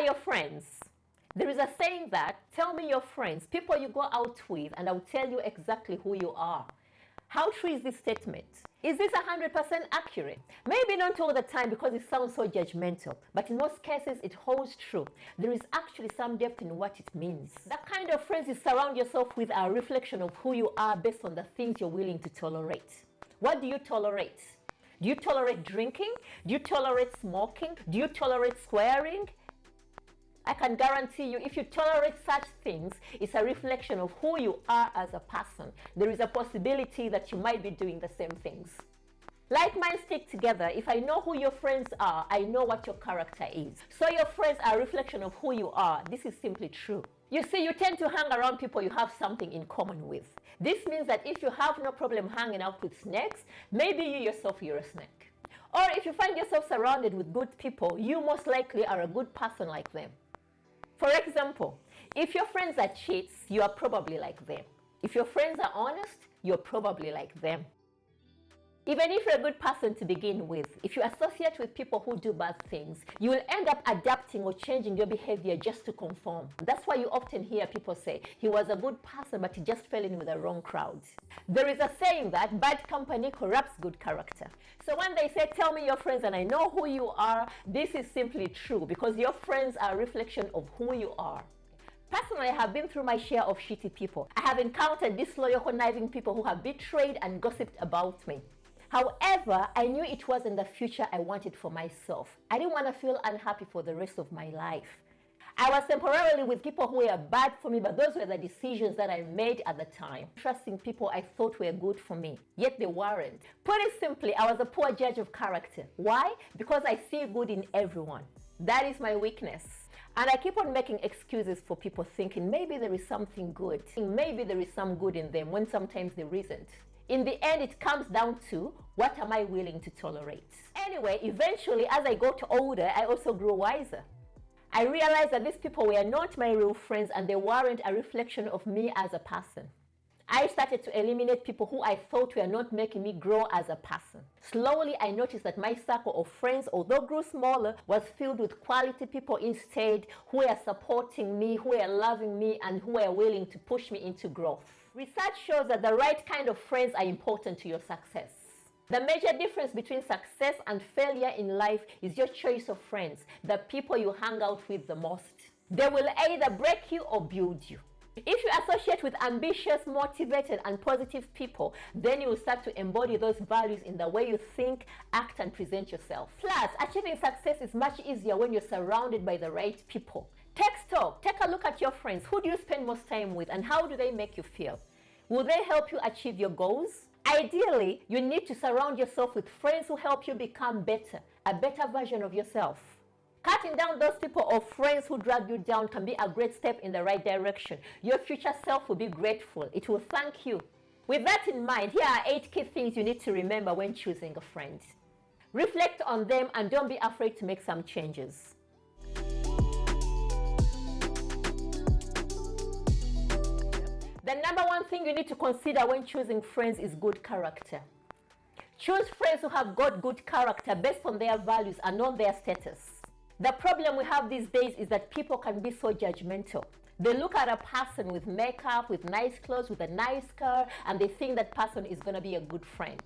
your friends? There is a saying that, tell me your friends, people you go out with, and I'll tell you exactly who you are. How true is this statement? Is this 100% accurate? Maybe not all the time because it sounds so judgmental, but in most cases it holds true. There is actually some depth in what it means. The kind of friends you surround yourself with are a reflection of who you are based on the things you're willing to tolerate. What do you tolerate? Do you tolerate drinking? Do you tolerate smoking? Do you tolerate swearing? I can guarantee you, if you tolerate such things, it's a reflection of who you are as a person. There is a possibility that you might be doing the same things. Like minds stick together. If I know who your friends are, I know what your character is. So your friends are a reflection of who you are. This is simply true. You see, you tend to hang around people you have something in common with. This means that if you have no problem hanging out with snakes, maybe you yourself you're a snake. Or if you find yourself surrounded with good people, you most likely are a good person like them. For example, if your friends are cheats, you are probably like them. If your friends are honest, you're probably like them. Even if you're a good person to begin with, if you associate with people who do bad things, you will end up adapting or changing your behavior just to conform. That's why you often hear people say, he was a good person, but he just fell in with the wrong crowd. There is a saying that bad company corrupts good character. So when they say, tell me your friends and I know who you are, this is simply true because your friends are a reflection of who you are. Personally, I have been through my share of shitty people. I have encountered disloyal, conniving people who have betrayed and gossiped about me. However, I knew it wasn't the future I wanted for myself. I didn't want to feel unhappy for the rest of my life. I was temporarily with people who were bad for me, but those were the decisions that I made at the time. Trusting people I thought were good for me, yet they weren't. Put it simply, I was a poor judge of character. Why? Because I see good in everyone. That is my weakness. And I keep on making excuses for people thinking maybe there is something good. Maybe there is some good in them when sometimes there isn't. In the end, it comes down to what am I willing to tolerate? Anyway, eventually, as I got older, I also grew wiser. I realized that these people were not my real friends and they weren't a reflection of me as a person. I started to eliminate people who I thought were not making me grow as a person. Slowly, I noticed that my circle of friends, although grew smaller, was filled with quality people instead who were supporting me, who were loving me, and who were willing to push me into growth. Research shows that the right kind of friends are important to your success. The major difference between success and failure in life is your choice of friends, the people you hang out with the most. They will either break you or build you. If you associate with ambitious, motivated, and positive people, then you will start to embody those values in the way you think, act, and present yourself. Plus, achieving success is much easier when you're surrounded by the right people. Take stock. Take a look at your friends. Who do you spend most time with, and how do they make you feel? Will they help you achieve your goals? Ideally, you need to surround yourself with friends who help you become better, a better version of yourself. Cutting down those people or friends who drag you down can be a great step in the right direction. Your future self will be grateful. It will thank you. With that in mind, here are 8 key things you need to remember when choosing a friend. Reflect on them and don't be afraid to make some changes. The number one thing you need to consider when choosing friends is good character. Choose friends who have got good character based on their values and not their status. The problem we have these days is that people can be so judgmental. They look at a person with makeup, with nice clothes, with a nice car, and they think that person is going to be a good friend.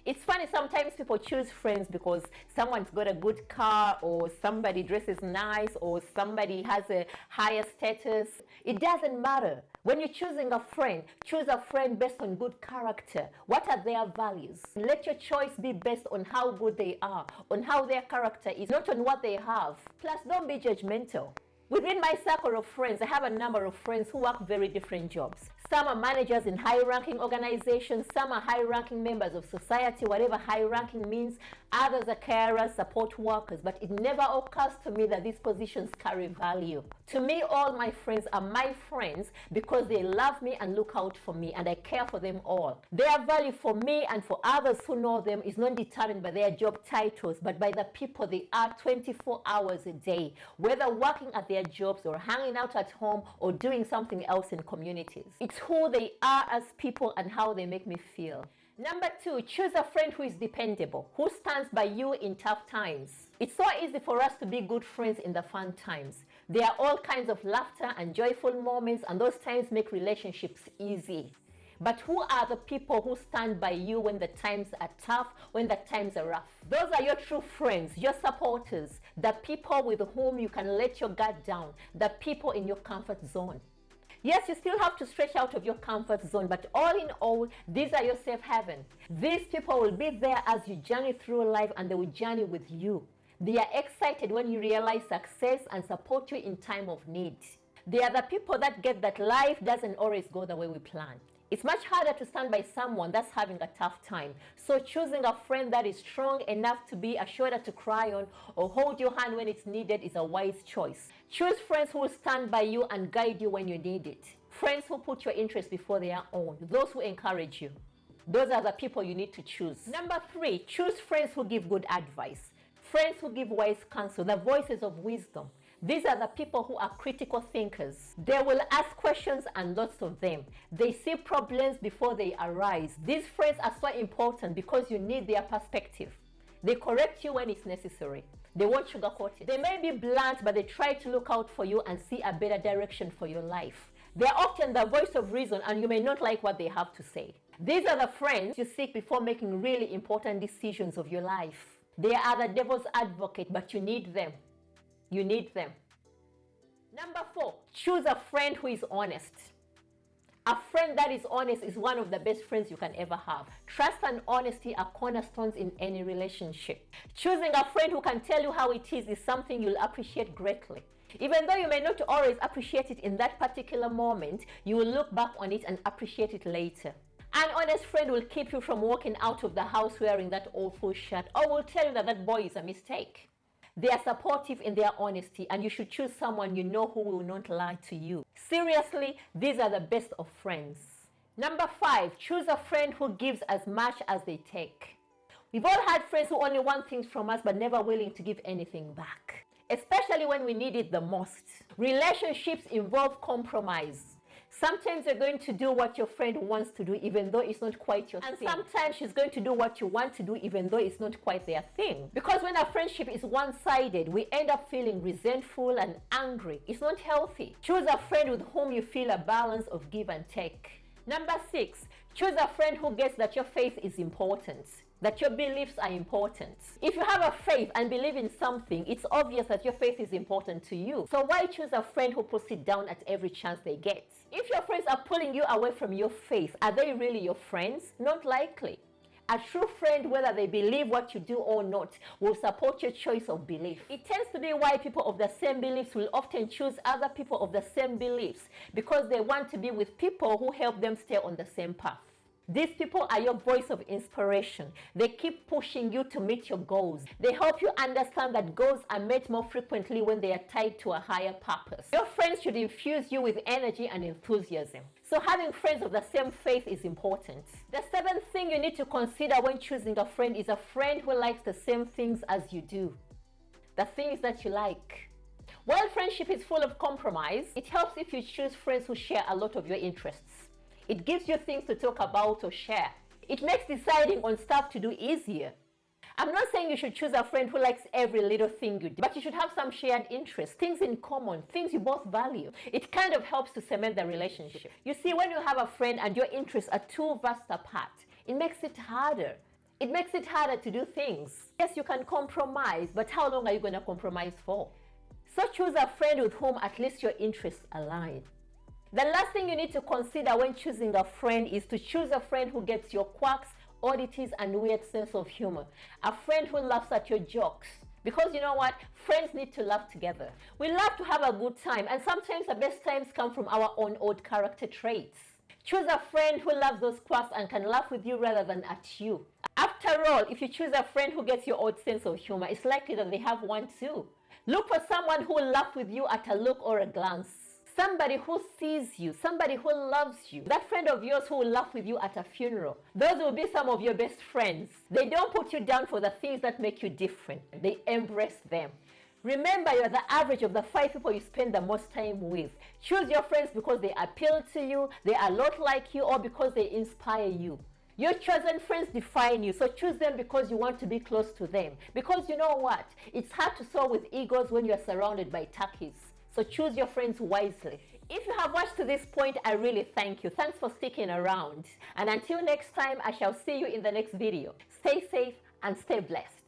It's funny, sometimes people choose friends because someone's got a good car, or somebody dresses nice, or somebody has a higher status. It doesn't matter. When you're choosing a friend, choose a friend based on good character. What are their values? Let your choice be based on how good they are, on how their character is, not on what they have. Plus, don't be judgmental. Within my circle of friends, I have a number of friends who work very different jobs. Some are managers in high-ranking organizations, some are high-ranking members of society, whatever high-ranking means. Others are carers, support workers, but it never occurs to me that these positions carry value. To me, all my friends are my friends because they love me and look out for me, and I care for them all. Their value for me and for others who know them is not determined by their job titles, but by the people they are 24 hours a day, whether working at their jobs or hanging out at home or doing something else in communities. It's who they are as people and how they make me feel. Number 2, choose a friend who is dependable, who stands by you in tough times. It's so easy for us to be good friends in the fun times. There are all kinds of laughter and joyful moments, and those times make relationships easy. But who are the people who stand by you when the times are tough, when the times are rough? Those are your true friends, your supporters, the people with whom you can let your guard down, the people in your comfort zone. Yes, you still have to stretch out of your comfort zone, but all in all, these are your safe haven. These people will be there as you journey through life, and they will journey with you. They are excited when you realize success and support you in time of need. They are the people that get that life doesn't always go the way we plan. It's much harder to stand by someone that's having a tough time. So choosing a friend that is strong enough to be a shoulder to cry on or hold your hand when it's needed is a wise choice. Choose friends who will stand by you and guide you when you need it. Friends who put your interests before their own. Those who encourage you. Those are the people you need to choose. Number 3, choose friends who give good advice. Friends who give wise counsel, the voices of wisdom. These are the people who are critical thinkers. They will ask questions, and lots of them. They see problems before they arise. These friends are so important because you need their perspective. They correct you when it's necessary. They won't sugarcoat it. They may be blunt, but they try to look out for you and see a better direction for your life. They are often the voice of reason, and you may not like what they have to say. These are the friends you seek before making really important decisions of your life. They are the devil's advocate, but you need them. You need them. Number 4, choose a friend who is honest. A friend that is honest is one of the best friends you can ever have. Trust and honesty are cornerstones in any relationship. Choosing a friend who can tell you how it is something you'll appreciate greatly. Even though you may not always appreciate it in that particular moment, you will look back on it and appreciate it later. An honest friend will keep you from walking out of the house wearing that old full shirt, or will tell you that that boy is a mistake. They are supportive in their honesty, and you should choose someone you know who will not lie to you. Seriously, these are the best of friends. Number 5, choose a friend who gives as much as they take. We've all had friends who only want things from us but never willing to give anything back, especially when we need it the most. Relationships involve compromise. Sometimes you're going to do what your friend wants to do even though it's not quite your thing. And sometimes she's going to do what you want to do even though it's not quite their thing. Because when a friendship is one-sided, we end up feeling resentful and angry. It's not healthy. Choose a friend with whom you feel a balance of give and take. Number 6, choose a friend who gets that your faith is important, that your beliefs are important. If you have a faith and believe in something, it's obvious that your faith is important to you. So why choose a friend who puts it down at every chance they get? If your friends are pulling you away from your faith, are they really your friends? Not likely. A true friend, whether they believe what you do or not, will support your choice of belief. It tends to be why people of the same beliefs will often choose other people of the same beliefs, because they want to be with people who help them stay on the same path. These people are your voice of inspiration. They keep pushing you to meet your goals. They help you understand that goals are met more frequently when they are tied to a higher purpose. Your friends should infuse you with energy and enthusiasm. So having friends of the same faith is important. The 7th thing you need to consider when choosing a friend is a friend who likes the same things as you do. The things that you like. While friendship is full of compromise, it helps if you choose friends who share a lot of your interests. It gives you things to talk about or share. It makes deciding on stuff to do easier. I'm not saying you should choose a friend who likes every little thing you do, but you should have some shared interests, things in common, things you both value. It kind of helps to cement the relationship. You see, when you have a friend and your interests are too vast apart, it makes it harder. It makes it harder to do things. Yes, you can compromise, but how long are you going to compromise for? So choose a friend with whom at least your interests align. The last thing you need to consider when choosing a friend is to choose a friend who gets your quirks, oddities, and weird sense of humor. A friend who laughs at your jokes. Because you know what? Friends need to laugh together. We love to have a good time, and sometimes the best times come from our own odd character traits. Choose a friend who loves those quirks and can laugh with you rather than at you. After all, if you choose a friend who gets your odd sense of humor, it's likely that they have one too. Look for someone who will laugh with you at a look or a glance. Somebody who sees you, somebody who loves you. That friend of yours who will laugh with you at a funeral. Those will be some of your best friends. They don't put you down for the things that make you different. They embrace them. Remember, you're the average of the 5 people you spend the most time with. Choose your friends because they appeal to you, they are a lot like you, or because they inspire you. Your chosen friends define you, so choose them because you want to be close to them. Because you know what? It's hard to soar with eagles when you're surrounded by turkeys. So choose your friends wisely. If you have watched to this point, I really thank you. Thanks for sticking around. And until next time, I shall see you in the next video. Stay safe and stay blessed.